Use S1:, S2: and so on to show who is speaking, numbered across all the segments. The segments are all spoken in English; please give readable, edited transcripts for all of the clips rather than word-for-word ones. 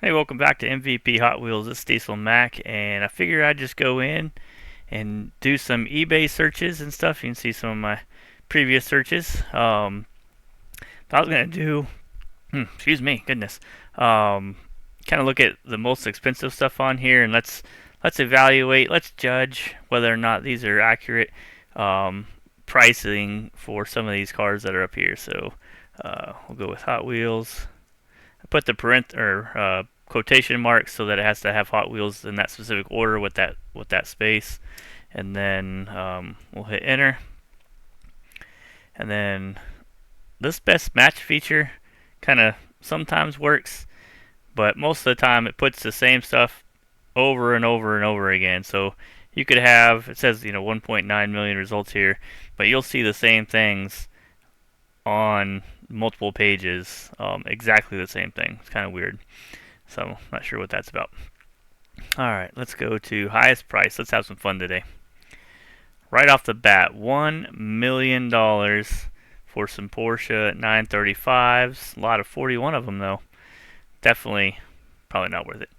S1: Hey, welcome back to MVP Hot Wheels. This is Diesel Mac, and I figured I'd just go in and do some eBay searches and stuff. You can see some of my previous searches. I was gonna do, excuse me, goodness, kind of look at the most expensive stuff on here, and let's evaluate, let's judge whether or not these are accurate pricing for some of these cars that are up here. So we'll go with Hot Wheels. I put the quotation marks so that it has to have Hot Wheels in that specific order with that space, and then we'll hit enter. And then this best match feature kind of sometimes works, but most of the time it puts the same stuff over and over and over again. So you could have, it says 1.9 million results here, but you'll see the same things on multiple pages, exactly the same thing. It's kind of weird. So I'm not sure what that's about. Alright, let's go to highest price. Let's have some fun today. Right off the bat, $1 million for some Porsche 935s. A lot of 41 of them though. Definitely, probably not worth it.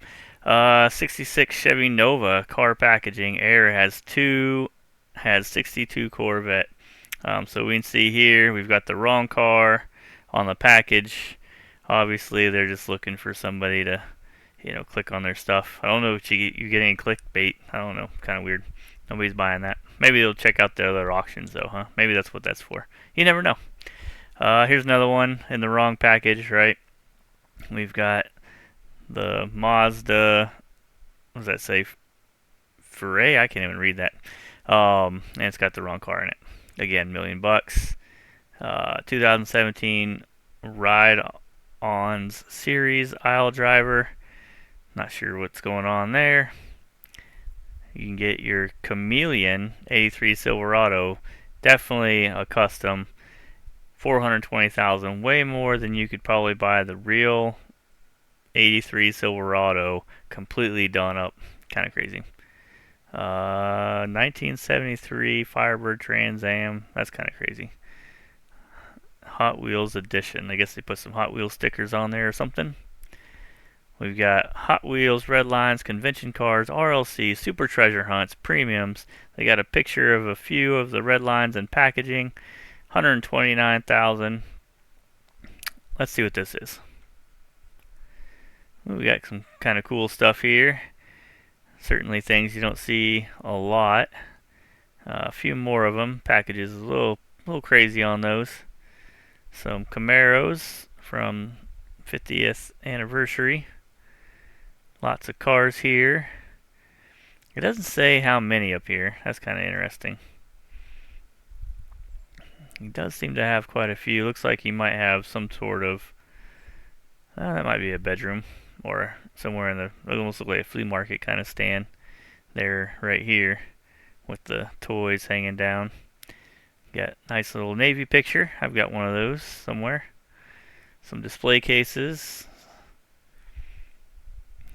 S1: 66 Chevy Nova car packaging. Air has 62 Corvette. So we can see here we've got the wrong car on the package. Obviously, they're just looking for somebody to, click on their stuff. I don't know if you get any clickbait. I don't know. Kind of weird. Nobody's buying that. Maybe they'll check out the other auctions, though, huh? Maybe that's what that's for. You never know. Here's another one in the wrong package, right? We've got the Mazda. What does that say? Foray? I can't even read that. And it's got the wrong car in it. Again, $1 million. 2017 Ride-Ons Series Aisle Driver. Not sure what's going on there. You can get your Chameleon 83 Silverado. Definitely a custom. 420,000, way more than you could probably buy the real 83 Silverado completely done up. Kind of crazy. 1973 Firebird Trans Am. That's kind of crazy. Hot Wheels Edition. I guess they put some Hot Wheels stickers on there or something. We've got Hot Wheels, Red Lines, Convention Cars, RLC, Super Treasure Hunts, Premiums. They got a picture of a few of the Red Lines and packaging. 129,000. Let's see what this is. We got some kind of cool stuff here. Certainly things you don't see a lot. A few more of them. Packages a little crazy on those. Some Camaros from 50th anniversary. Lots of cars here. It doesn't say how many up here. That's kind of interesting. He does seem to have quite a few. Looks like he might have some sort of... that might be a bedroom. Or somewhere in the... It almost looks like a flea market kind of stand. There, right here. With the toys hanging down. Got a nice little Navy picture. I've got one of those somewhere. Some display cases.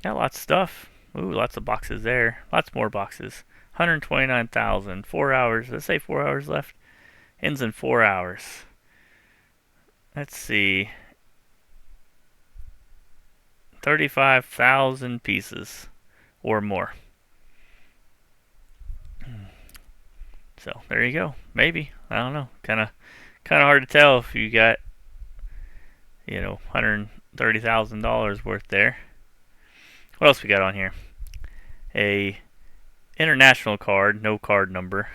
S1: Got lots of stuff. Ooh, lots of boxes there. Lots more boxes. 129,000. 4 hours. Let's say 4 hours left. Ends in 4 hours. Let's see. 35,000 pieces or more. So there you go. Maybe, I don't know. Kind of hard to tell if you got $130,000 worth there. What else we got on here? A international card, no card number.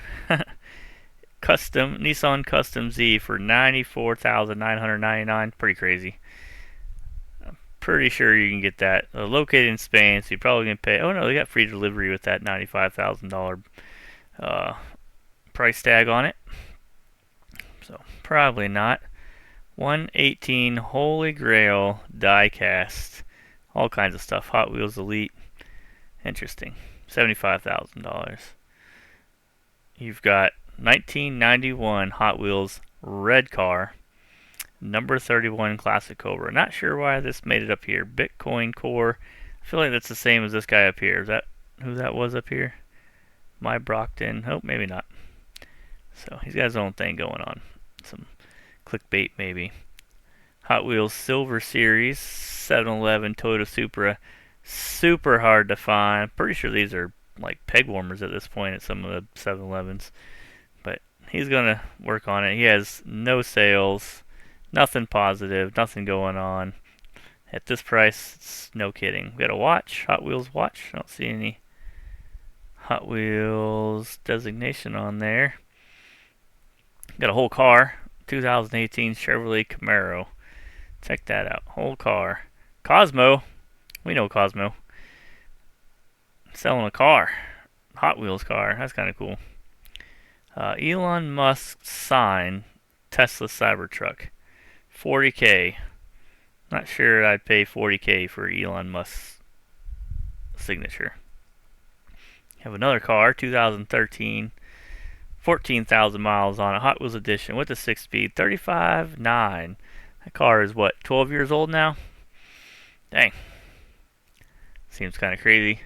S1: Nissan Custom Z for $94,999. Pretty crazy. I'm pretty sure you can get that. Located in Spain, so you're probably gonna pay. Oh no, they got free delivery with that $95,000 price tag on it. So probably not. 118 Holy Grail Diecast. All kinds of stuff. Hot Wheels Elite. Interesting. $75,000. You've got 1991 Hot Wheels Red Car. Number 31 Classic Cobra. Not sure why this made it up here. Bitcoin Core. I feel like that's the same as this guy up here. Is that who that was up here? My Brockton. Oh, maybe not. So he's got his own thing going on. Some clickbait maybe. Hot Wheels Silver Series 7-Eleven Toyota Supra. Super hard to find. Pretty sure these are like peg warmers at this point at some of the 7-Elevens. But he's going to work on it. He has no sales, nothing positive, nothing going on. At this price, it's no kidding. We got a watch, Hot Wheels watch. I don't see any Hot Wheels designation on there. Got a whole car, 2018 Chevrolet Camaro. Check that out, whole car. Cosmo, we know Cosmo. Selling a car, Hot Wheels car. That's kind of cool. Elon Musk's sign, Tesla Cybertruck, 40K. Not sure I'd pay 40K for Elon Musk's signature. Have another car, 2013, 14,000 miles on a Hot Wheels edition with a 6-speed, 35.9. That car is what, 12 years old now? Dang. Seems kind of crazy.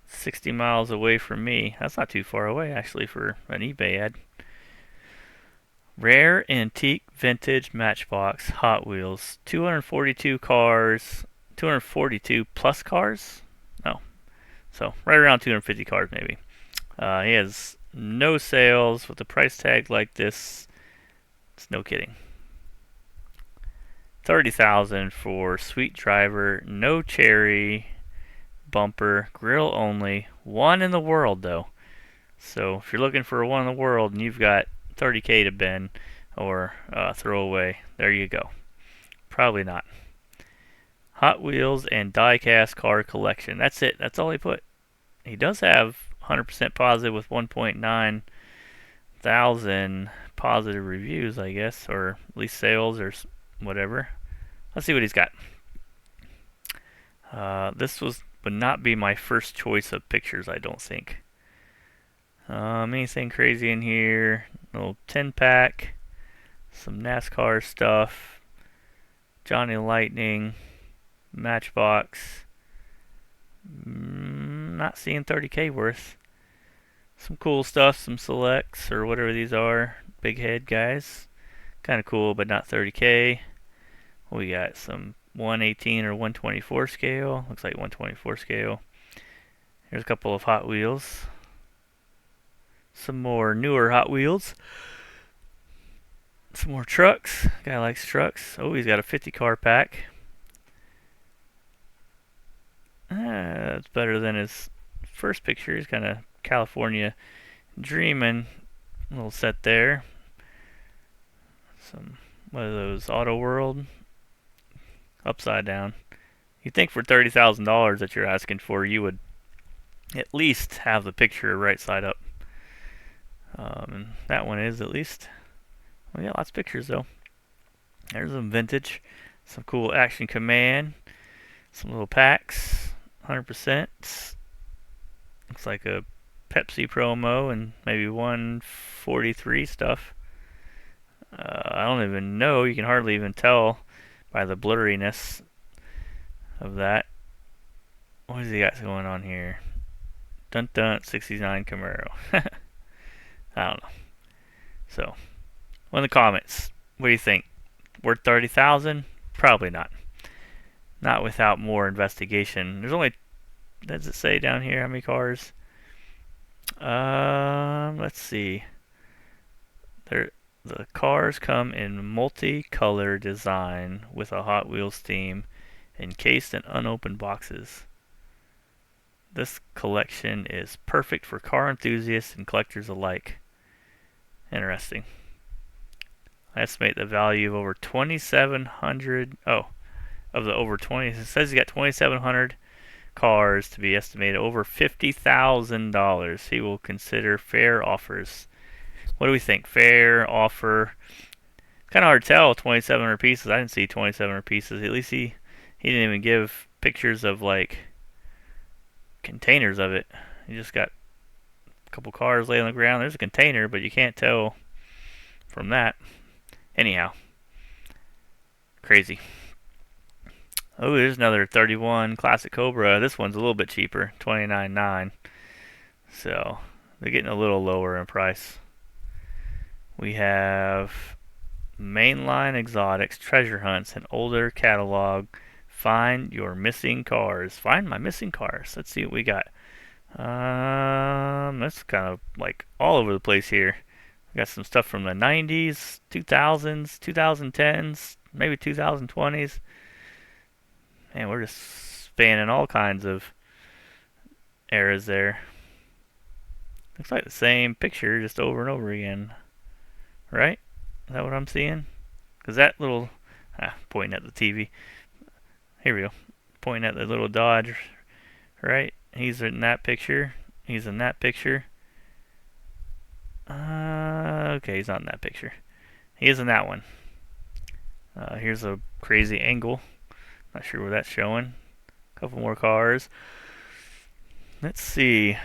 S1: 60 miles away from me. That's not too far away, actually, for an eBay ad. Rare Antique Vintage Matchbox Hot Wheels. 242 cars. 242 plus cars? No. So, right around 250 cars, maybe. He has no sales with a price tag like this. It's no kidding. 30,000 for Sweet Driver, no cherry, bumper, grill only. One in the world, though. So if you're looking for a one in the world and you've got 30K to bend or throw away, there you go. Probably not. Hot Wheels and Diecast car collection. That's it. That's all he put. He does have 100% positive with 1.9 thousand positive reviews, I guess, or at least sales or whatever. Let's see what he's got. This would not be my first choice of pictures, I don't think. Anything crazy in here? Little 10-pack, some NASCAR stuff, Johnny Lightning, Matchbox. Not seeing 30K worth. Some cool stuff, some selects or whatever these are. Big head guys. Kind of cool, but not 30K. We got some 118 or 124 scale. Looks like 124 scale. Here's a couple of Hot Wheels. Some more newer Hot Wheels. Some more trucks. Guy likes trucks. Oh, he's got a 50 car pack. That's better than his first picture. He's kind of California dreaming. Little set there. Some, what are those? Auto World. Upside down. You'd think for $30,000 that you're asking for, you would at least have the picture right side up. And that one is at least. We got lots of pictures though. There's some vintage. Some cool Action Command. Some little packs. 100%. Looks like a Pepsi promo and maybe 143 stuff. I don't even know. You can hardly even tell by the blurriness of that. What has he got going on here? Dun dun 69 Camaro. I don't know. So, in the comments, what do you think? Worth 30,000? Probably not. Not without more investigation. There's only, does it say down here how many cars? Let's see. The cars come in multicolor design with a Hot Wheels theme, encased in unopened boxes. This collection is perfect for car enthusiasts and collectors alike. Interesting. I estimate the value of over 2,700. Oh, of the over 20. It says he got 2,700 cars to be estimated over $50,000. He will consider fair offers. What do we think? Fair offer. Kind of hard to tell. 2,700 pieces. I didn't see 2,700 pieces. At least he didn't even give pictures of like containers of it. He just got a couple cars laying on the ground. There's a container, but you can't tell from that. Anyhow, crazy. Oh, there's another 31 Classic Cobra. This one's a little bit cheaper, $29.9. So they're getting a little lower in price. We have Mainline Exotics, Treasure Hunts, an older catalog, Find your missing cars. Find my missing cars. Let's see what we got. That's kind of like all over the place here. We got some stuff from the 90s, 2000s, 2010s, maybe 2020s. And we're just spanning all kinds of eras there. Looks like the same picture just over and over again. Right? Is that what I'm seeing? Because that little... pointing at the TV. Here we go. Pointing at the little Dodge. Right? He's in that picture. He's in that picture. Okay, he's not in that picture. He is in that one. Here's a crazy angle. Not sure where that's showing. A couple more cars. Let's see.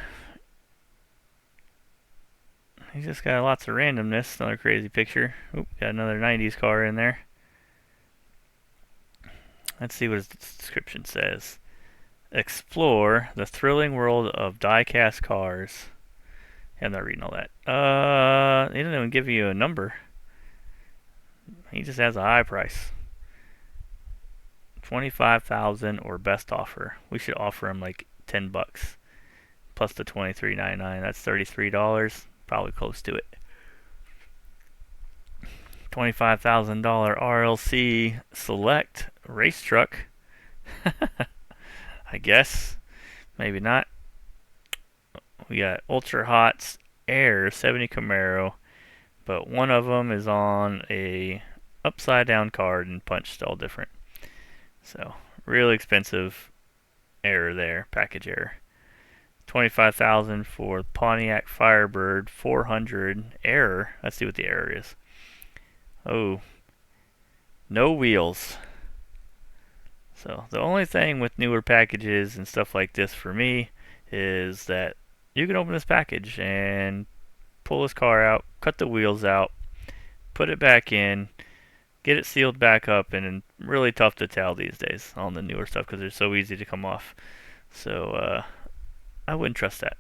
S1: He's just got lots of randomness. Another crazy picture. Oop, got another 90s car in there. Let's see what his description says. Explore the thrilling world of diecast cars. I'm not reading all that. He doesn't even give you a number. He just has a high price. 25,000 or best offer. We should offer him like $10 plus the $23.99. That's $33. Probably close to it. $25,000 RLC Select race truck. I guess. Maybe not. We got Ultra Hots Air 70 Camaro, but one of them is on a upside down card and punched all different. So really expensive error there, package error. 25,000 for Pontiac Firebird 400 error. Let's see what the error is. Oh, no wheels. So the only thing with newer packages and stuff like this for me is that you can open this package and pull this car out, cut the wheels out, put it back in, get it sealed back up, and really tough to tell these days on the newer stuff because they're so easy to come off. So I wouldn't trust that.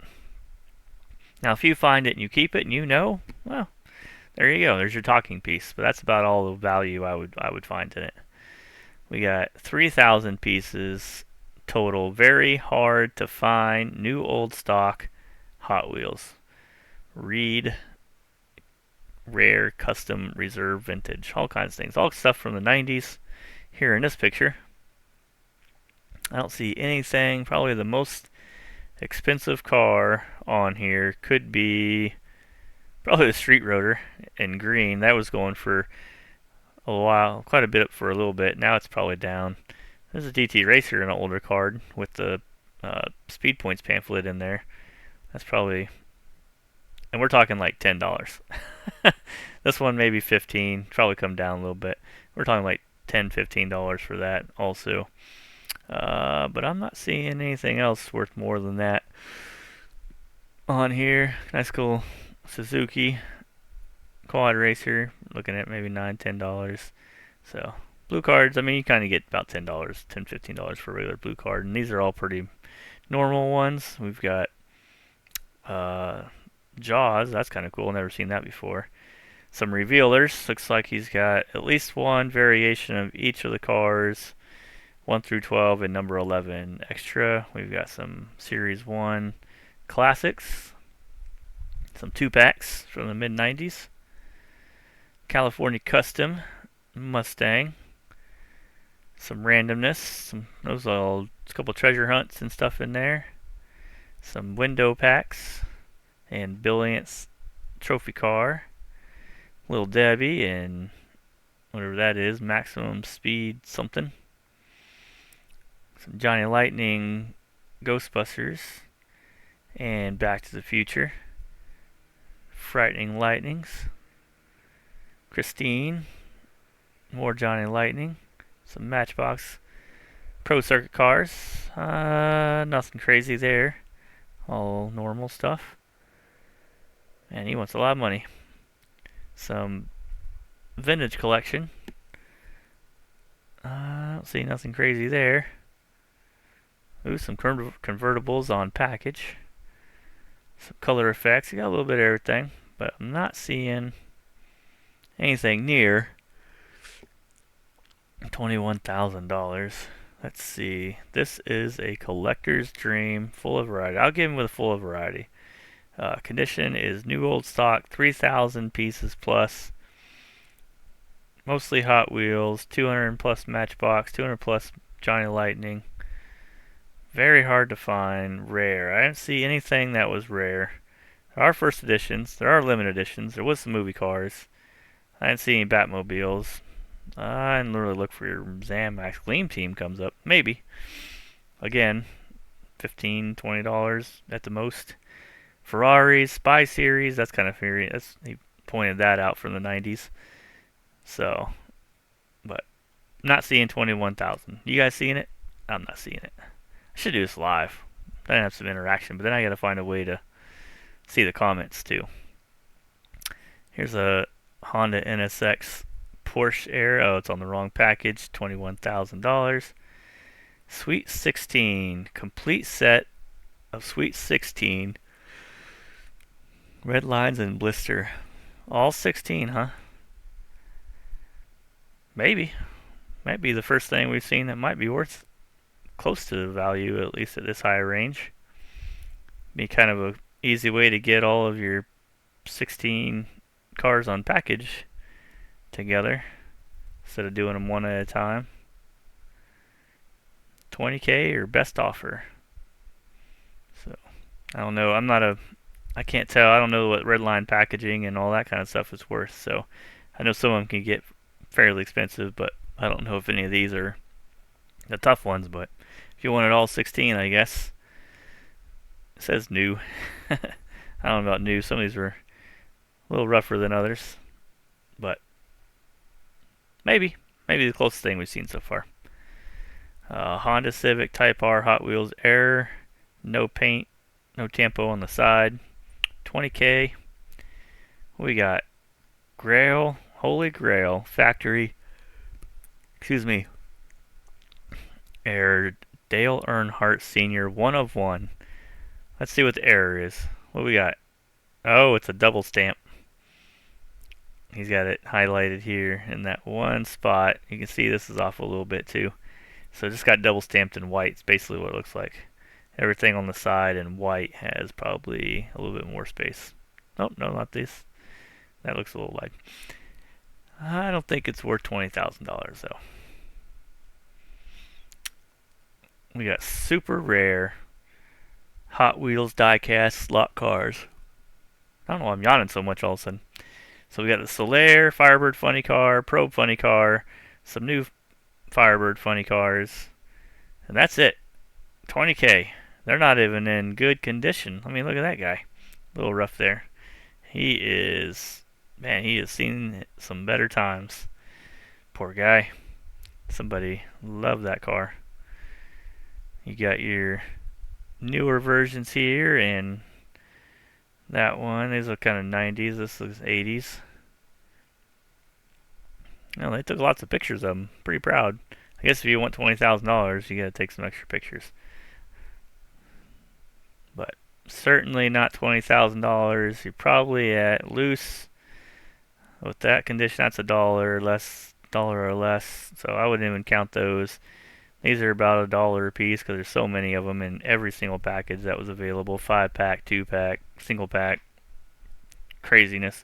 S1: Now, if you find it and you keep it and you know, well, there you go. There's your talking piece. But that's about all the value I would find in it. We got 3,000 pieces total. Very hard to find. New, old stock Hot Wheels. Reed, rare, custom, reserve, vintage. All kinds of things. All stuff from the 90s. Here in this picture. I don't see anything. Probably the most expensive car on here could be probably the Street Roader in green. That was going for a while, quite a bit for a little bit. Now it's probably down. There's a DT Racer in an older card with the Speed Points pamphlet in there. That's probably, and we're talking like $10. This one maybe 15, probably come down a little bit. We're talking like $10, $15 for that also. But I'm not seeing anything else worth more than that on here. Nice cool Suzuki quad racer, looking at maybe $9, $10. So blue cards, I mean, you kind of get about $10, $10, $15 for a regular blue card, and these are all pretty normal ones. We've got Jaws, that's kind of cool, never seen that before. Some revealers, looks like he's got at least one variation of each of the cars, 1 through 12 and number 11 extra. We've got some Series 1 classics, some 2-packs from the mid-90s, California Custom Mustang, some randomness, those are a couple treasure hunts and stuff in there, some window packs, and Billion's trophy car, Little Debbie, and whatever that is, maximum speed something, some Johnny Lightning Ghostbusters, and Back to the Future, Frightening Lightnings, Christine, more Johnny Lightning, some Matchbox Pro Circuit cars, nothing crazy there, all normal stuff, and he wants a lot of money. Some vintage collection, I don't see nothing crazy there. Ooh, some convertibles on package, some color effects, you got a little bit of everything, but I'm not seeing anything near $21,000. Let's see. This is a collector's dream, full of variety. I'll give him with a full of variety. Condition is new old stock, 3,000 pieces plus. Mostly Hot Wheels, 200 plus Matchbox, 200 plus Johnny Lightning. Very hard to find, rare. I didn't see anything that was rare. There are first editions, there are limited editions, there was some movie cars. I didn't see any Batmobiles. I didn't really look for your Zamax. Gleam Team comes up, maybe. Again, $15, $20 at the most. Ferraris, Spy Series, that's kind of furious. He pointed that out from the 90s. So, but not seeing 21,000. You guys seeing it? I'm not seeing it. I should do this live. Then have some interaction, but then I gotta find a way to see the comments too. Here's a Honda NSX Porsche Air. Oh, it's on the wrong package. $21,000. Sweet 16. Complete set of Sweet 16. Red lines and blister. All 16, huh? Maybe. Might be the first thing we've seen that might be worth close to the value, at least at this high range. Be kind of a easy way to get all of your 16 cars on package together instead of doing them one at a time. 20K or best offer. So I don't know. I can't tell. I don't know what redline packaging and all that kind of stuff is worth. So I know some of them can get fairly expensive, but I don't know if any of these are the tough ones. But if you wanted all 16, I guess. It says new. I don't know about new. Some of these were a little rougher than others, but maybe the closest thing we've seen so far. Honda Civic Type R Hot Wheels Air, no paint, no tempo on the side, 20K. We got Grail, Holy Grail Factory. Air Dale Earnhardt Sr. 1 of 1. Let's see what the error is. What we got? Oh, it's a double stamp. He's got it highlighted here in that one spot. You can see this is off a little bit too. So it just got double stamped in white. It's basically what it looks like. Everything on the side in white has probably a little bit more space. Oh, no, not this. That looks a little light. I don't think it's worth $20,000 though. We got super rare Hot Wheels Diecast slot cars. I don't know why I'm yawning so much all of a sudden. So we got the Solaire, Firebird Funny Car, Probe Funny Car, some new Firebird Funny Cars, and that's it. 20K. They're not even in good condition. I mean, look at that guy. A little rough there. He has seen some better times. Poor guy. Somebody loved that car. You got your newer versions here, and that one is a kind of 90s. This looks 80s. Well, they took lots of pictures of them. Pretty proud. I guess if you want $20,000, you gotta take some extra pictures. But certainly not $20,000. You're probably at loose with that condition. That's $1 or less. So I wouldn't even count those. These are about $1 a piece because there's so many of them in every single package that was available. 5-pack, 2-pack, single pack. Craziness.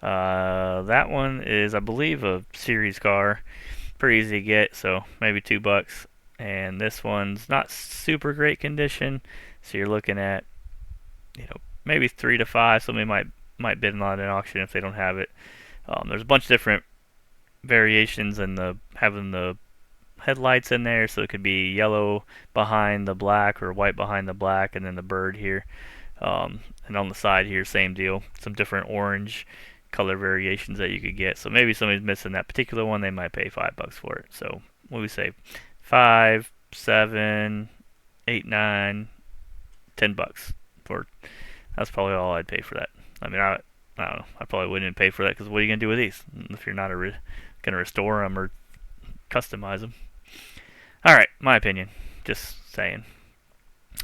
S1: That one is, I believe, a series car. Pretty easy to get, so maybe $2. And this one's not super great condition, so you're looking at, maybe 3 to 5. Somebody might bid on it at auction if they don't have it. There's a bunch of different variations in having the headlights in there, so it could be yellow behind the black or white behind the black, and then the bird here. And on the side here, same deal. Some different orange color variations that you could get. So maybe somebody's missing that particular one. They might pay $5 for it. So what do we say? 5, 7, 8, 9, $10 for. That's probably all I'd pay for that. I mean, I don't know. I probably wouldn't pay for that because what are you gonna do with these if you're not gonna restore them or customize them? All right, my opinion. Just saying.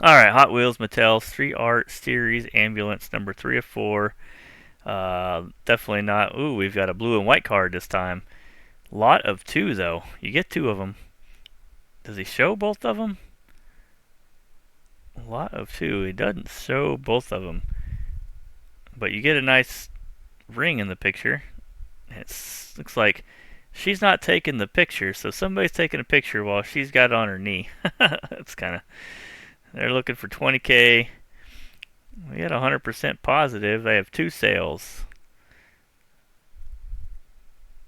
S1: All right, Hot Wheels Mattel Street Art Series Ambulance number 3 of 4. Definitely not. Ooh, we've got a blue and white card this time. Lot of 2 though. You get 2 of them. Does he show both of them? A lot of two. He doesn't show both of them. But you get a nice ring in the picture. It looks like she's not taking the picture, so somebody's taking a picture while she's got it on her knee. It's kind of. They're looking for 20K. We got 100% positive. They have 2 sales.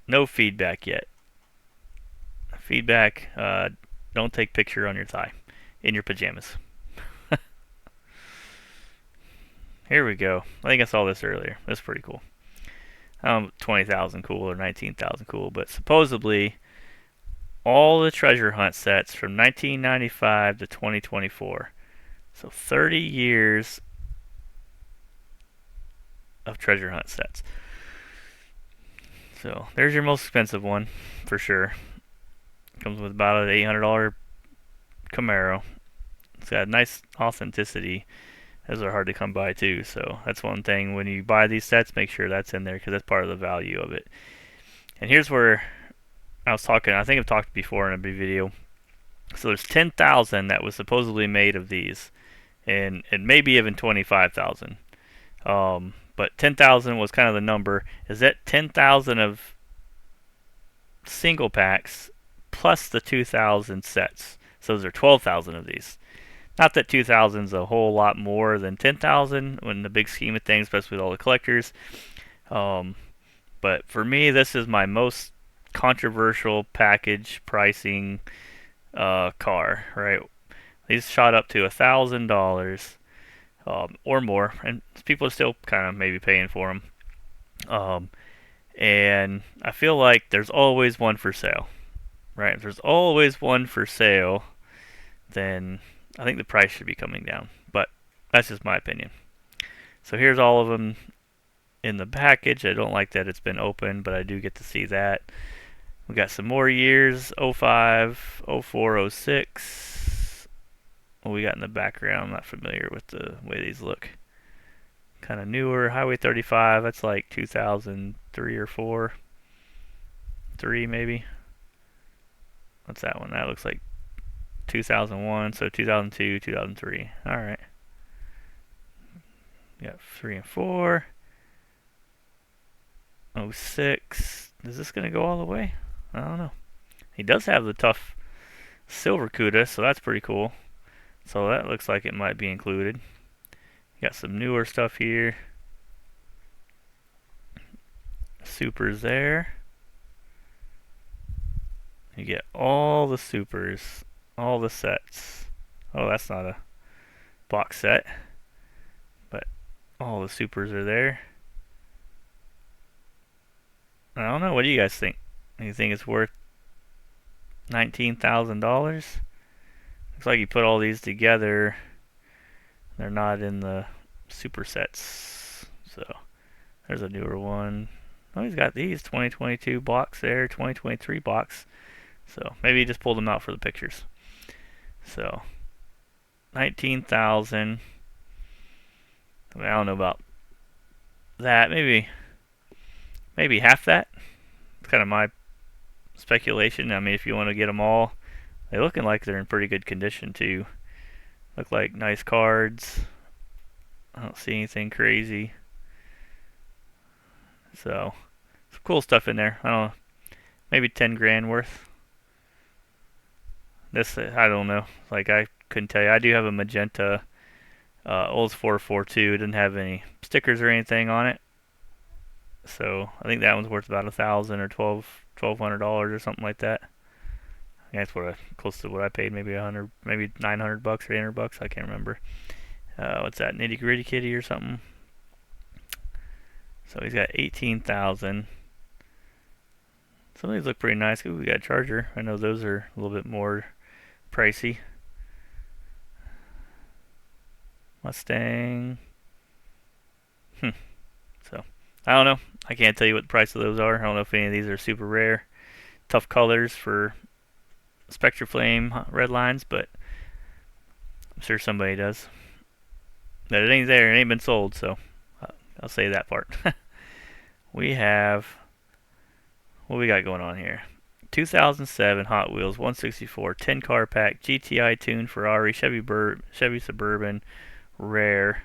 S1: No feedback yet. Feedback, don't take picture on your thigh in your pajamas. Here we go. I think I saw this earlier. That's pretty cool. 20,000 cool or 19,000 cool, but supposedly all the treasure hunt sets from 1995 to 2024. So 30 years of treasure hunt sets. So there's your most expensive one for sure. Comes with about an $800 Camaro. It's got nice authenticity. Those are hard to come by too, so that's one thing when you buy these sets, make sure that's in there because that's part of the value of it. And here's where I was talking, I think I've talked before in a video. So there's 10,000 that was supposedly made of these, and maybe even 25,000. But 10,000 was kind of the number. Is that 10,000 of single packs plus the 2,000 sets? So those are 12,000 of these. Not that 2,000 is a whole lot more than 10,000 in the big scheme of things, especially with all the collectors. But for me, this is my most controversial package pricing car, right? These shot up to $1,000 or more, and people are still kind of maybe paying for them. And I feel like there's always one for sale, right? If there's always one for sale, then I think the price should be coming down, but that's just my opinion. So here's all of them in the package. I don't like that it's been opened, but I do get to see that. We got some more years, 05, 04, 06. What we got in the background, I'm not familiar with the way these look. Kind of newer, Highway 35, that's like 2003 or 4. 3 maybe. What's that one? That looks like 2001, so 2002, 2003. All right. Got 3 and 4. 06. Is this going to go all the way? I don't know. He does have the tough silver CUDA, so that's pretty cool. So that looks like it might be included. Got some newer stuff here. Supers there. You get all the supers. All the sets. Oh, that's not a box set. But all the supers are there. I don't know. What do you guys think? Do you think it's worth $19,000? Looks like you put all these together. They're not in the super sets. So there's a newer one. Oh, he's got these 2022 box there, 2023 box. So maybe he just pulled them out for the pictures. So 19,000. I mean, I don't know about that. Maybe half that. It's kind of my speculation. I mean, if you want to get them all, they're looking like they're in pretty good condition too. Look like nice cards. I don't see anything crazy. So some cool stuff in there. I don't know. Maybe 10 grand worth. This, I don't know. Like, I couldn't tell you. I do have a magenta Olds 442. It didn't have any stickers or anything on it. So I think that one's worth about $1,000 or $1,200 or something like that. I think that's close to what I paid. Maybe $100, maybe $900 or $800. I can't remember. What's that? Nitty Gritty Kitty or something. So he's got 18,000. Some of these look pretty nice. Ooh, we got a Charger. I know those are a little bit more pricey. Mustang. So I don't know. I can't tell you what the price of those are. I don't know if any of these are super rare. Tough colors for Spectre Flame red lines, but I'm sure somebody does. But it ain't there. It ain't been sold, so I'll say that part. We have, what we got going on here? 2007 Hot Wheels 164 10 car pack GTI tuned Ferrari Chevy Suburban Rare.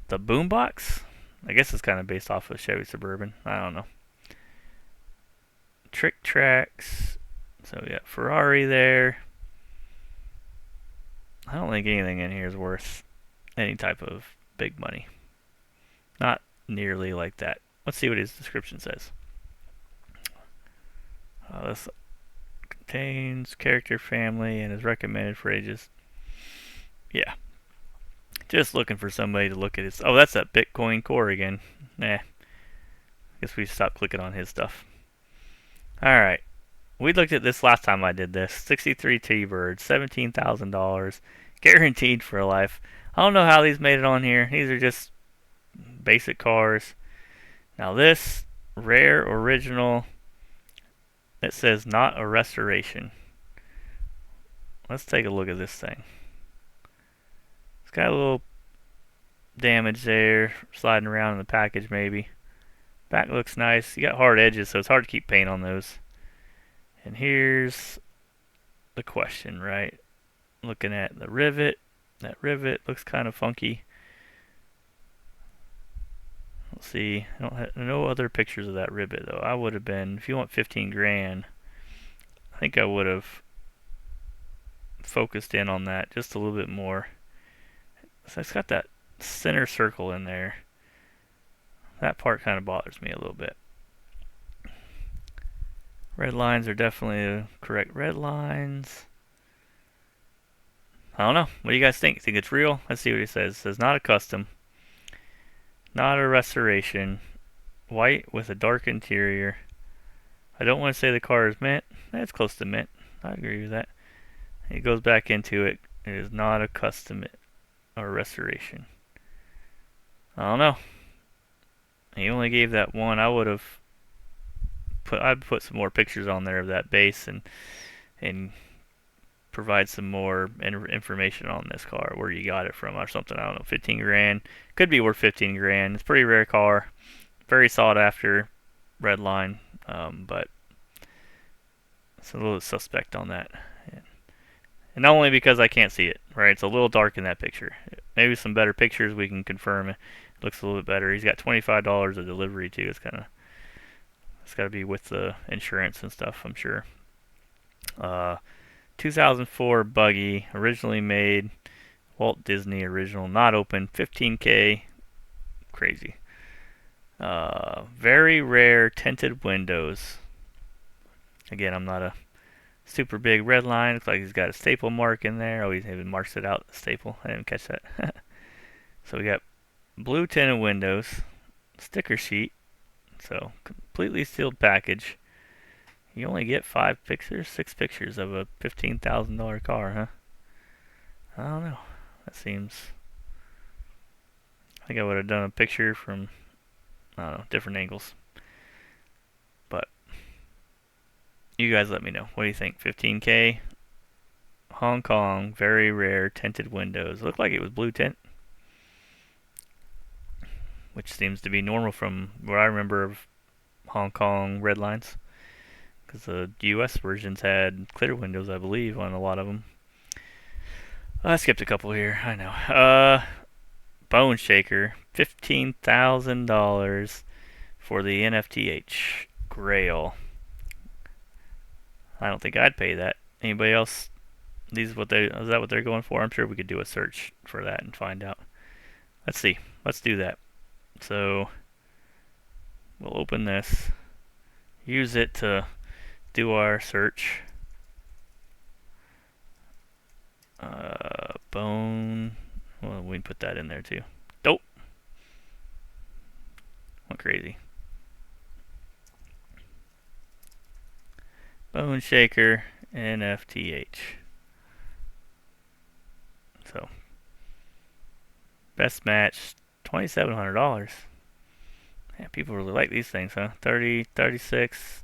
S1: The Boombox? I guess it's kind of based off of Chevy Suburban. I don't know. Trick Tracks. So we got Ferrari there. I don't think anything in here is worth any type of big money. Not nearly like that. Let's see what his description says. This contains character family and is recommended for ages. Yeah. Just looking for somebody to look at his. Oh, that's that Bitcoin Core again. Nah. Guess we stopped clicking on his stuff. Alright. We looked at this last time I did this. 63 T-Birds, $17,000. Guaranteed for life. I don't know how these made it on here. These are just basic cars. Now this rare original, it says not a restoration. Let's take a look at this thing. It's got a little damage there, sliding around in the package maybe. Back looks nice. You got hard edges, so it's hard to keep paint on those. And here's the question, right? Looking at the rivet. That rivet looks kind of funky. Let's see. I don't have no other pictures of that rivet though. I would have been, if you want 15 grand, I think I would have focused in on that just a little bit more. So it's got that center circle in there. That part kind of bothers me a little bit. Red lines are definitely the correct red lines. I don't know. What do you guys think? Think it's real? Let's see what it says. It says not a custom. Not a restoration. White with a dark interior. I don't want to say the car is mint. That's close to mint. I agree with that. It goes back into it. It is not a custom or restoration. I don't know. He only gave that one. I'd put some more pictures on there of that base and provide some more information on this car, where you got it from or something. I don't know, 15 grand. Could be worth 15 grand. It's a pretty rare car. Very sought after. Red line. But it's a little suspect on that. And not only because I can't see it, right? It's a little dark in that picture. Maybe some better pictures we can confirm it. Looks a little bit better. He's got $25 of delivery too. It's got to be with the insurance and stuff, I'm sure. 2004 buggy, originally made, Walt Disney original, not open, 15K, crazy. Very rare tinted windows. Again, I'm not a super big red line. Looks like he's got a staple mark in there. Oh, he even marks it out, the staple. I didn't catch that. So we got blue tinted windows, sticker sheet. So completely sealed package. You only get 6 pictures of a $15,000 car, huh? I don't know. That seems. I think I would have done a picture from, I don't know, different angles. But you guys let me know. What do you think? 15K, Hong Kong, very rare tinted windows. Looked like it was blue tint, which seems to be normal from what I remember of Hong Kong red lines. Because the US versions had clear windows, I believe, on a lot of them. I skipped a couple here, I know. Bone Shaker, $15,000 for the NFTH Grail. I don't think I'd pay that. Anybody else? Is that what they're going for? I'm sure we could do a search for that and find out. Let's see. Let's do that. So we'll open this. Use it to do our search. Bone. Well, we can put that in there too. Dope. Went crazy. Bone Shaker NFTH. So best match, $2,700. Yeah, people really like these things, huh? 30, 36.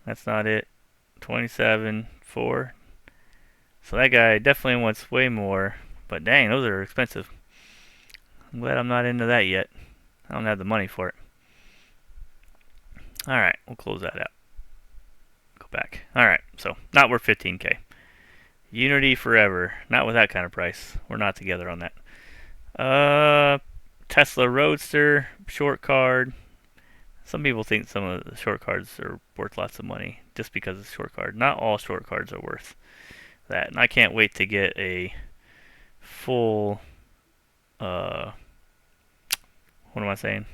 S1: That's not it. 27, 4. So that guy definitely wants way more. But dang, those are expensive. I'm glad I'm not into that yet. I don't have the money for it. Alright, we'll close that out. back. Alright, so not worth 15K. Unity forever. Not with that kind of price. We're not together on that. Tesla Roadster, short card. Some people think some of the short cards are worth lots of money just because it's a short card. Not all short cards are worth that. And I can't wait to get a full, what am I saying?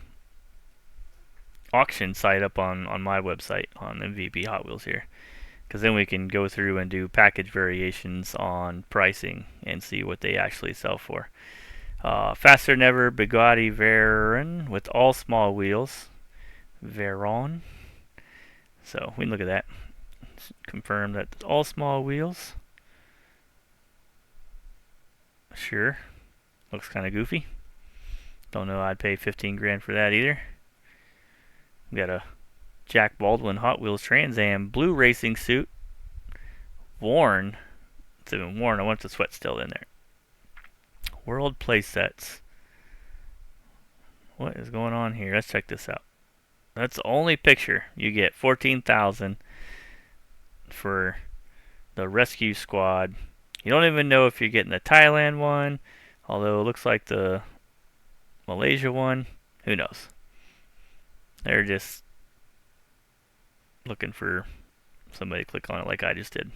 S1: Auction site up on my website on MVP Hot Wheels here. Because then we can go through and do package variations on pricing and see what they actually sell for. Faster Than Ever Bugatti Veyron with all small wheels. Veyron. So we can look at that. Confirm that it's all small wheels. Sure. Looks kind of goofy. Don't know I'd pay 15 grand for that either. We got a Jack Baldwin Hot Wheels Trans Am blue racing suit. Worn. It's even worn. I want the sweat still in there. World Playsets. What is going on here? Let's check this out. That's the only picture. You get 14,000 for the Rescue Squad. You don't even know if you're getting the Thailand one, although it looks like the Malaysia one. Who knows? They're just looking for somebody to click on it like I just did.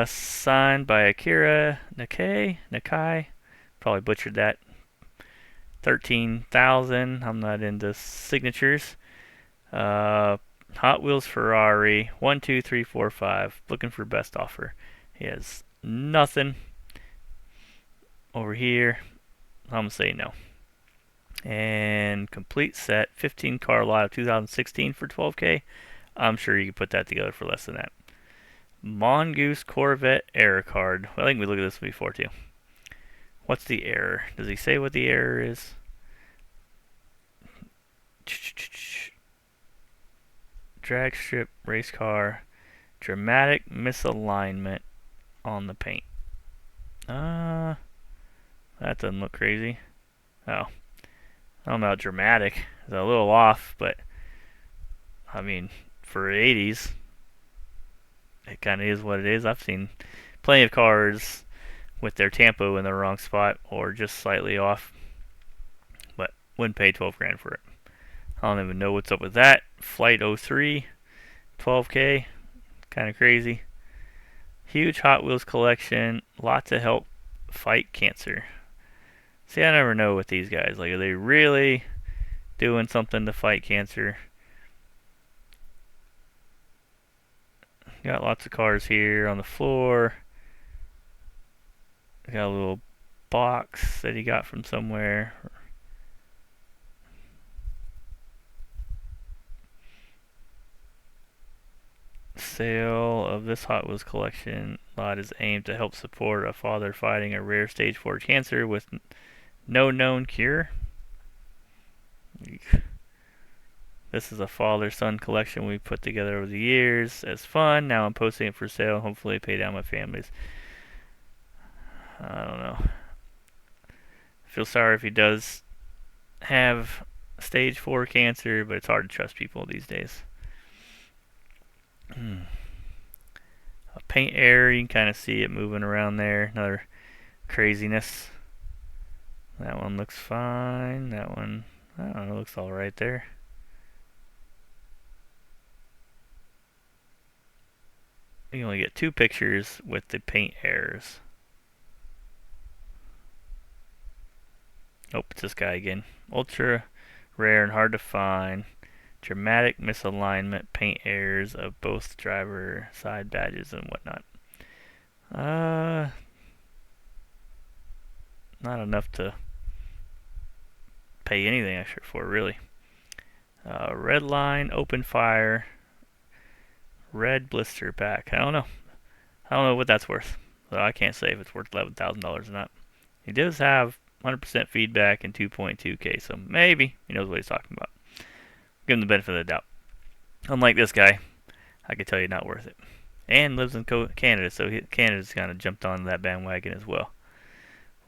S1: Signed by Akira Nakai. Probably butchered that. 13,000. I'm not into signatures. Hot Wheels Ferrari. 1, 2, 3, 4, 5. Looking for best offer. He has nothing over here. I'm gonna say no. And complete set. 15 car lot of 2016 for 12K. I'm sure you can put that together for less than that. Mongoose Corvette error card. Well, I think we looked at this before too. What's the error? Does he say what the error is? Drag strip race car. Dramatic misalignment on the paint. That doesn't look crazy. Oh. I don't know about dramatic. It's a little off, but I mean, for 80s, it kind of is what it is. I've seen plenty of cars with their tampo in the wrong spot or just slightly off, but wouldn't pay 12 grand for it. I don't even know what's up with that. Flight 03, 12K, kind of crazy. Huge Hot Wheels collection, lots to help fight cancer. See, I never know with these guys. Like, are they really doing something to fight cancer? Got lots of cars here on the floor. Got a little box that he got from somewhere. Sale of this Hot Wheels collection lot is aimed to help support a father fighting a rare stage 4 cancer with no known cure. This is a father-son collection we put together over the years as fun. Now I'm posting it for sale. Hopefully pay down my family's. I don't know. I feel sorry if he does have stage 4 cancer, but it's hard to trust people these days. A paint error, you can kind of see it moving around there. Another craziness. That one looks fine. That one, I don't know, looks alright there. You only get 2 pictures with the paint errors. Oh, it's this guy again. Ultra rare and hard to find. Dramatic misalignment, paint errors of both driver side badges and whatnot. Not enough to pay anything extra for, really. Red line, open fire, red blister pack. I don't know. I don't know what that's worth. So I can't say if it's worth $11,000 or not. He does have 100% feedback and 2.2K, so maybe he knows what he's talking about. Give him the benefit of the doubt. Unlike this guy, I could tell you not worth it. And lives in Canada, so Canada's kind of jumped on that bandwagon as well.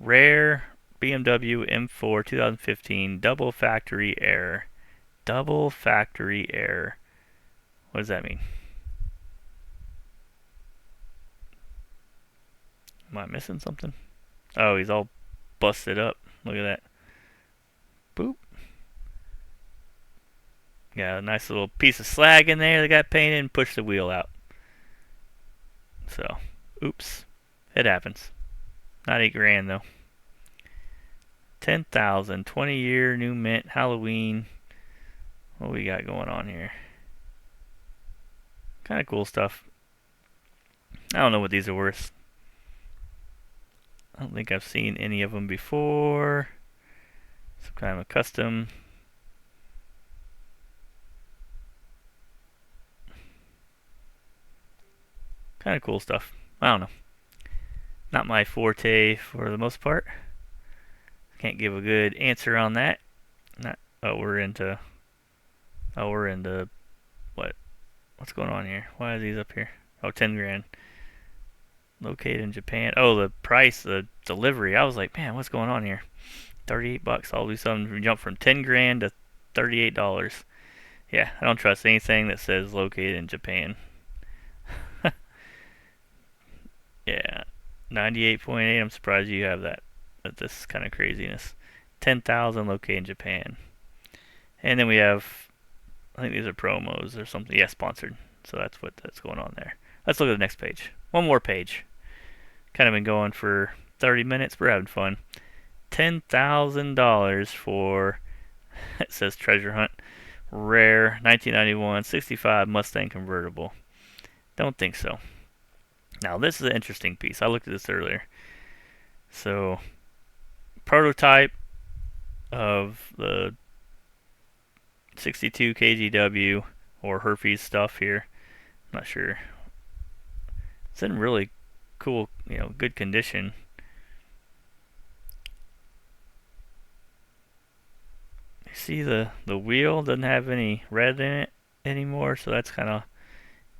S1: Rare BMW M4 2015 double factory error. Double factory error. What does that mean? Am I missing something? Oh, he's all busted up. Look at that. Boop. Got a nice little piece of slag in there that got painted and pushed the wheel out. So, oops. It happens. Not $8,000 though. 10,000, 20-year, new mint, Halloween. What we got going on here? Kind of cool stuff. I don't know what these are worth. I don't think I've seen any of them before. Some kind of a custom. Kind of cool stuff. I don't know. Not my forte for the most part. Can't give a good answer on that. Not. Oh, we're into what? What's going on here? Why are these up here? Oh, 10 grand. Located in Japan. Oh, the price, the delivery. I was like, man, what's going on here? $38. All of a sudden, we jump from 10 grand to $38. Yeah, I don't trust anything that says located in Japan. Yeah, 98.8. I'm surprised you have that. This kind of craziness. 10,000 located in Japan. And then we have, I think these are promos or something. Yeah, sponsored. So that's going on there. Let's look at the next page. One more page. Kind of been going for 30 minutes. We're having fun. $10,000 for, it says treasure hunt. Rare 1991 65 Mustang convertible. Don't think so. Now this is an interesting piece. I looked at this earlier. So, prototype of the 62 KGW or Herpes stuff here. I'm not sure. It's in really cool, good condition. You see the wheel doesn't have any red in it anymore, so that's kind of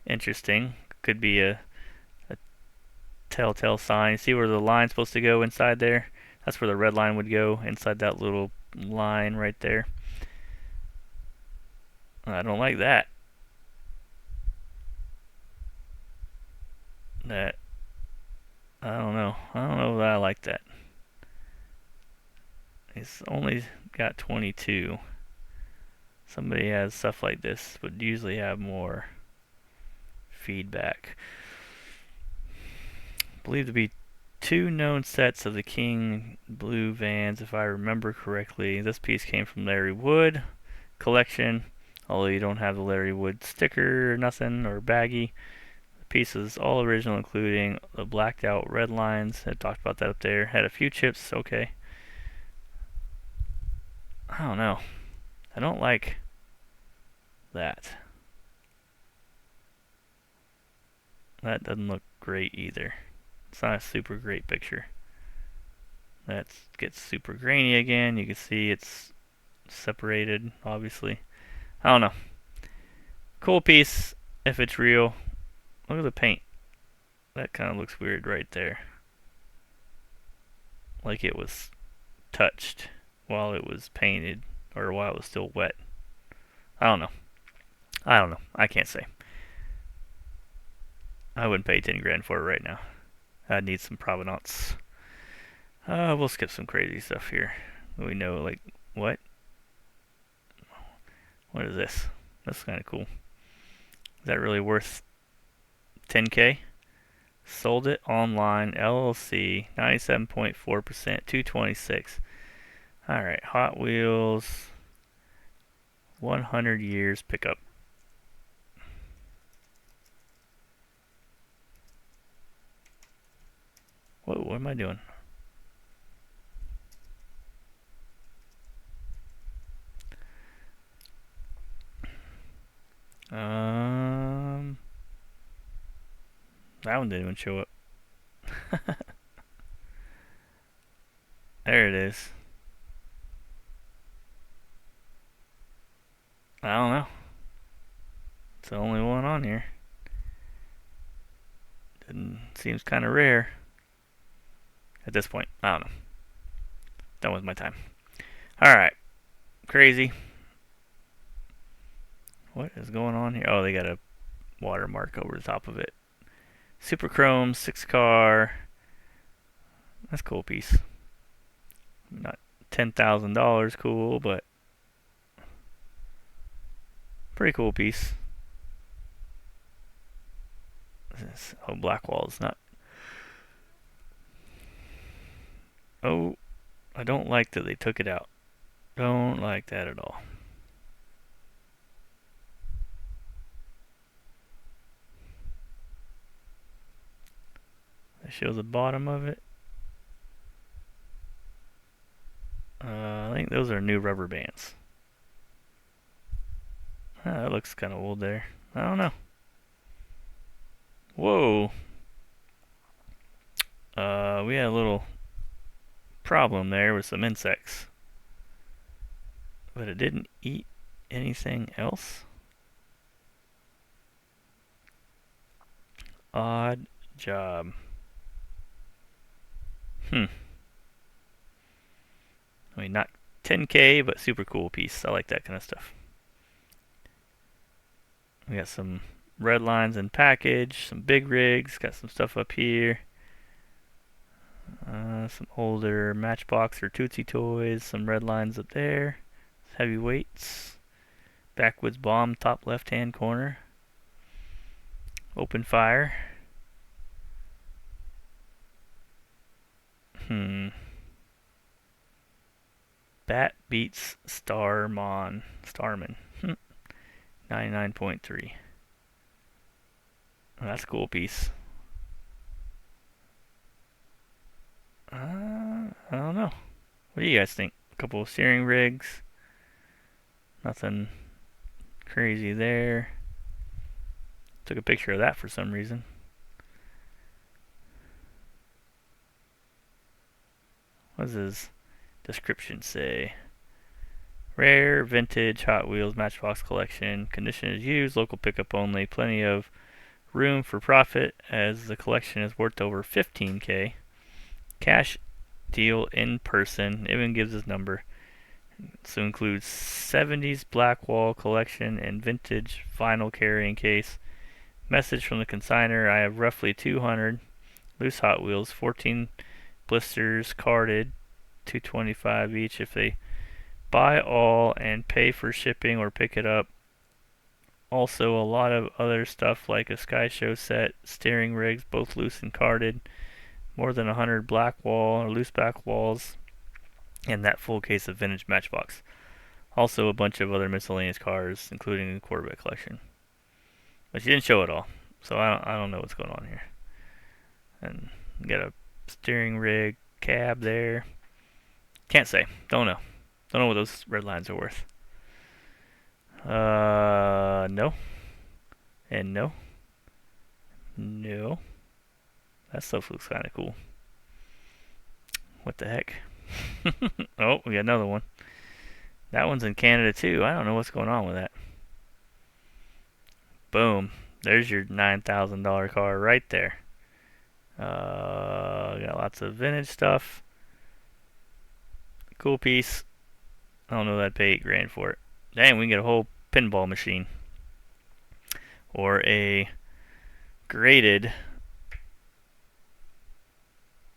S1: interesting. Could be a telltale sign. See where the line's supposed to go inside there? That's where the red line would go, inside that little line right there. I don't like that. I don't know. I don't know that I like that. It's only got 22. Somebody has stuff like this would usually have more feedback. Believed to be 2 known sets of the King Blue vans, if I remember correctly. This piece came from Larry Wood collection, although you don't have the Larry Wood sticker or nothing, or baggy. The piece is all original, including the blacked out red lines. I talked about that up there. Had a few chips, okay. I don't know. I don't like that. That doesn't look great either. It's not a super great picture. That gets super grainy again. You can see it's separated, obviously. I don't know. Cool piece if it's real. Look at the paint. That kind of looks weird right there. Like it was touched while it was painted or while it was still wet. I don't know. I can't say. I wouldn't pay 10 grand for it right now. I'd need some provenance. We'll skip some crazy stuff here. We know, like, what? What is this? That's kind of cool. Is that really worth 10K? Sold it online, LLC, 97.4%, 226. Alright, Hot Wheels, 100 years pickup. What am I doing? That one didn't even show up. There it is. I don't know. It's the only one on here. Seems kind of rare. At this point, I don't know. Done with my time. Alright. Crazy. What is going on here? Oh, they got a watermark over the top of it. Super Chrome 6 car. That's a cool piece. Not $10,000 cool, but pretty cool piece. Oh, Blackwall's not. Oh, I don't like that they took it out. Don't like that at all. That shows the bottom of it. I think those are new rubber bands. That looks kind of old there. I don't know. Whoa. We had a little problem there with some insects. But it didn't eat anything else. Odd job. I mean, not 10K, but super cool piece. I like that kind of stuff. We got some red lines in package, some big rigs, got some stuff up here. Some older Matchbox or Tootsie toys, some red lines up there. Heavyweights. Backwoods bomb, top left hand corner. Open fire. Bat beats Starman. 99.3. Oh, that's a cool piece. I don't know. What do you guys think? A couple of steering rigs. Nothing crazy there. Took a picture of that for some reason. What does his description say? Rare, vintage, Hot Wheels, Matchbox collection. Condition is used, local pickup only. Plenty of room for profit as the collection is worth over 15K. Cash deal in person. Even gives his number. So includes 70s Blackwall collection and vintage vinyl carrying case. Message from the consigner: I have roughly 200 loose Hot Wheels, 14 blisters carded, $225 each if they buy all and pay for shipping or pick it up. Also a lot of other stuff like a Sky Show set, steering rigs, both loose and carded, more than 100 Blackwall or loose back walls, and that full case of vintage Matchbox. Also a bunch of other miscellaneous cars, including the Corvette collection. But she didn't show it all, so I don't know what's going on here. And you got a steering rig cab there. Can't say. Don't know. Don't know what those red lines are worth. No. And no. No. That stuff looks kind of cool. What the heck? Oh, we got another one. That one's in Canada too. I don't know what's going on with that. Boom. There's your $9,000 car right there. Got lots of vintage stuff. Cool piece. I don't know that I'd pay $8,000 for it. Dang, we can get a whole pinball machine. Or a graded.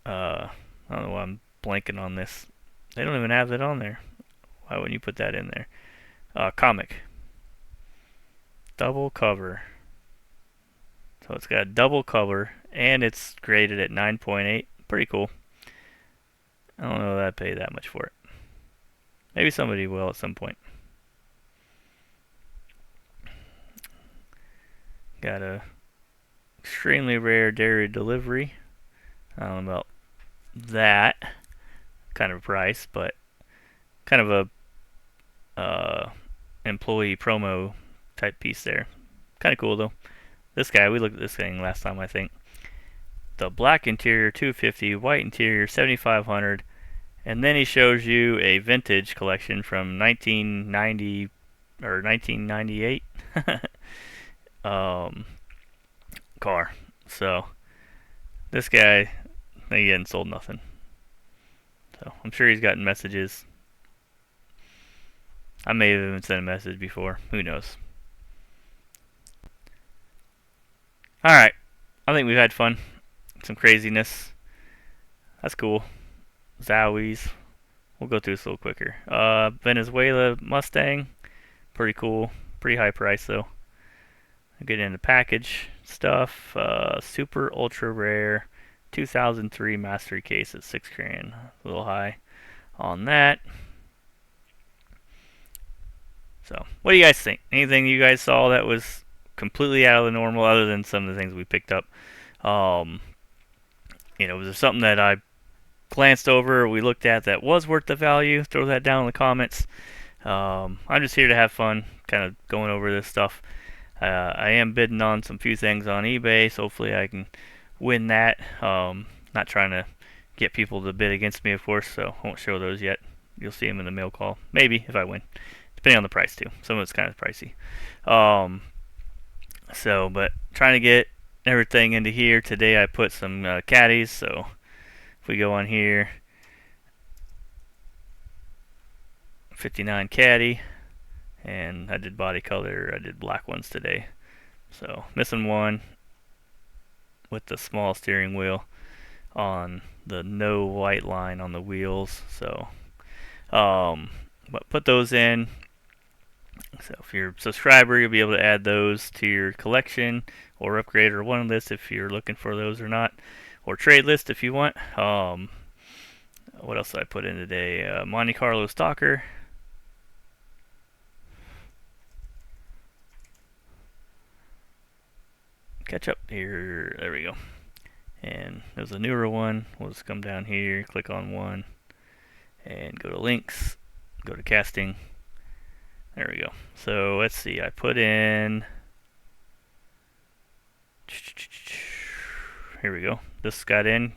S1: I don't know why I'm blanking on this. They don't even have that on there. Why wouldn't you put that in there? Comic. Double cover. So it's got a double cover and it's graded at 9.8. Pretty cool. I don't know that I'd pay that much for it. Maybe somebody will at some point. Got a extremely rare dairy delivery. I don't know about that kind of price, but kind of a employee promo type piece there. Kind of cool though. This guy, we looked at this thing last time, I think. The black interior, $250, white interior, $7,500, and then he shows you a vintage collection from 1990 or 1998 car. So this guy, he hadn't sold nothing. So I'm sure he's gotten messages. I may have even sent a message before. Who knows? Alright, I think we've had fun. Some craziness. That's cool. Zowies. We'll go through this a little quicker. Venezuela Mustang. Pretty cool. Pretty high price though. Get into package stuff. Super ultra rare 2003 Mastery case at $6,000. A little high on that. So, what do you guys think? Anything you guys saw that was completely out of the normal, other than some of the things we picked up? Um, was there something that I glanced over or we looked at that was worth the value? Throw that down in the comments. I'm just here to have fun, kind of going over this stuff. I am bidding on some few things on eBay, so hopefully I can win that. Not trying to get people to bid against me, of course, so I won't show those yet. You'll see them in the mail call. Maybe, if I win. Depending on the price, too. Some of it's kind of pricey. But trying to get everything into here. Today I put some caddies, so if we go on here, 59 caddy, and I did body color. I did black ones today. So missing one with the small steering wheel on the no white line on the wheels. So, but put those in. So if you're a subscriber, you'll be able to add those to your collection or upgrade or one list if you're looking for those or not, or trade list if you want. What else did I put in today? Monte Carlo Stalker. Catch up here. There we go. And there's a newer one. We'll just come down here, click on one, and go to links, go to casting. There we go. So let's see. I put in. Here we go. This got in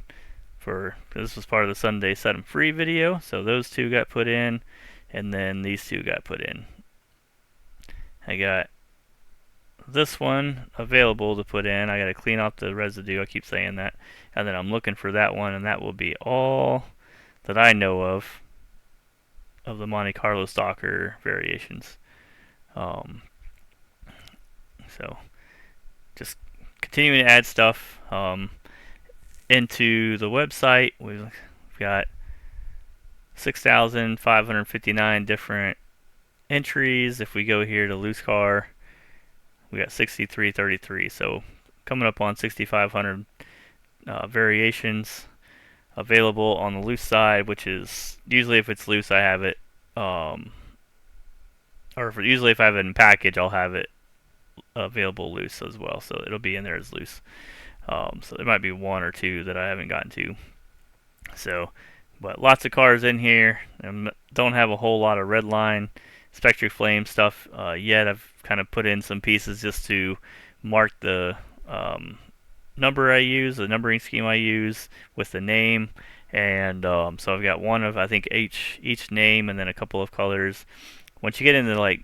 S1: for. This was part of the Sunday Set 'em Free video. So those two got put in, and then these two got put in. I got this one available to put in. I got to clean off the residue. I keep saying that. And then I'm looking for that one, and that will be all that I know of the Monte Carlo Stalker variations. So just continuing to add stuff into the website. We've got 6,559 different entries. If we go here to loose car, we got 6333. So coming up on 6,500 variations available on the loose side, which is usually if it's loose, I have it, usually if I have it in package, I'll have it available loose as well. So it'll be in there as loose. So there might be one or two that I haven't gotten to. So, but lots of cars in here. Don't have a whole lot of red line Spectric Flame stuff yet. I've kind of put in some pieces just to mark the number I use, the numbering scheme I use with the name, and so I've got one of I think each name and then a couple of colors. Once you get into like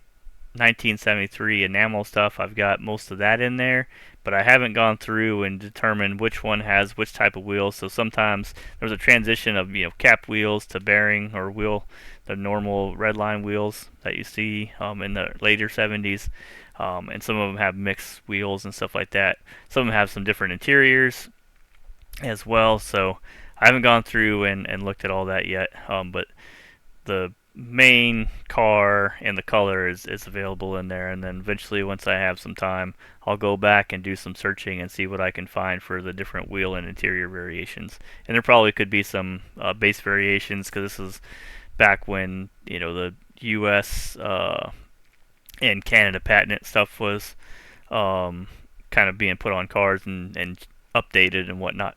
S1: 1973 enamel stuff, I've got most of that in there, but I haven't gone through and determined which one has which type of wheels. So sometimes there's a transition of capped wheels to bearing or wheel, the normal red line wheels that you see in the later 70s. And some of them have mixed wheels and stuff like that. Some of them have some different interiors as well. So I haven't gone through and looked at all that yet. But the main car and the color is available in there. And then eventually, once I have some time, I'll go back and do some searching and see what I can find for the different wheel and interior variations. And there probably could be some base variations, because this is back when the U.S. And Canada patent stuff was kind of being put on cars and updated and whatnot.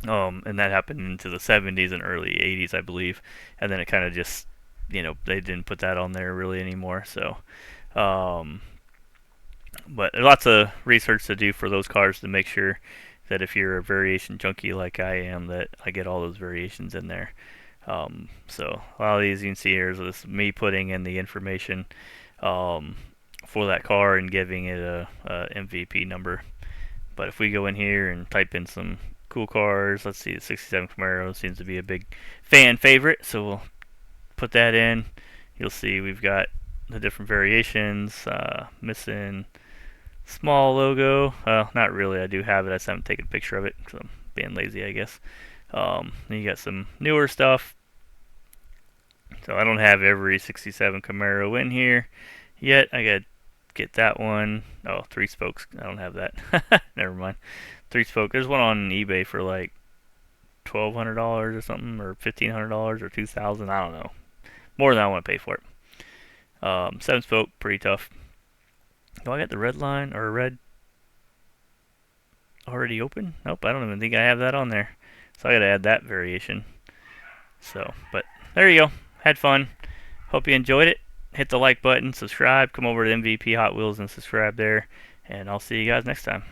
S1: And that happened into the 70s and early 80s, I believe. And then it kind of just, they didn't put that on there really anymore. So, but there's lots of research to do for those cars to make sure that if you're a variation junkie like I am, that I get all those variations in there. So a lot of these you can see here is me putting in the information for that car and giving it a MVP number. But if we go in here and type in some cool cars, let's see, the 67 Camaro seems to be a big fan favorite, so we'll put that in. You'll see we've got the different variations, missing Small logo. Not really. I do have it. I just haven't taken a picture of it because I'm being lazy, I guess. Then you got some newer stuff. So I don't have every 67 Camaro in here yet. I got to get that one. Oh, 3-spokes. I don't have that. Never mind. 3-spoke. There's one on eBay for like $1,200 or something, or $1,500 or $2,000. I don't know. More than I want to pay for it. 7-spoke, pretty tough. Oh, I got the red line or red already open. Nope, I don't even think I have that on there. So I got to add that variation. So, but there you go. Had fun. Hope you enjoyed it. Hit the like button, subscribe, come over to MVP Hot Wheels and subscribe there. And I'll see you guys next time.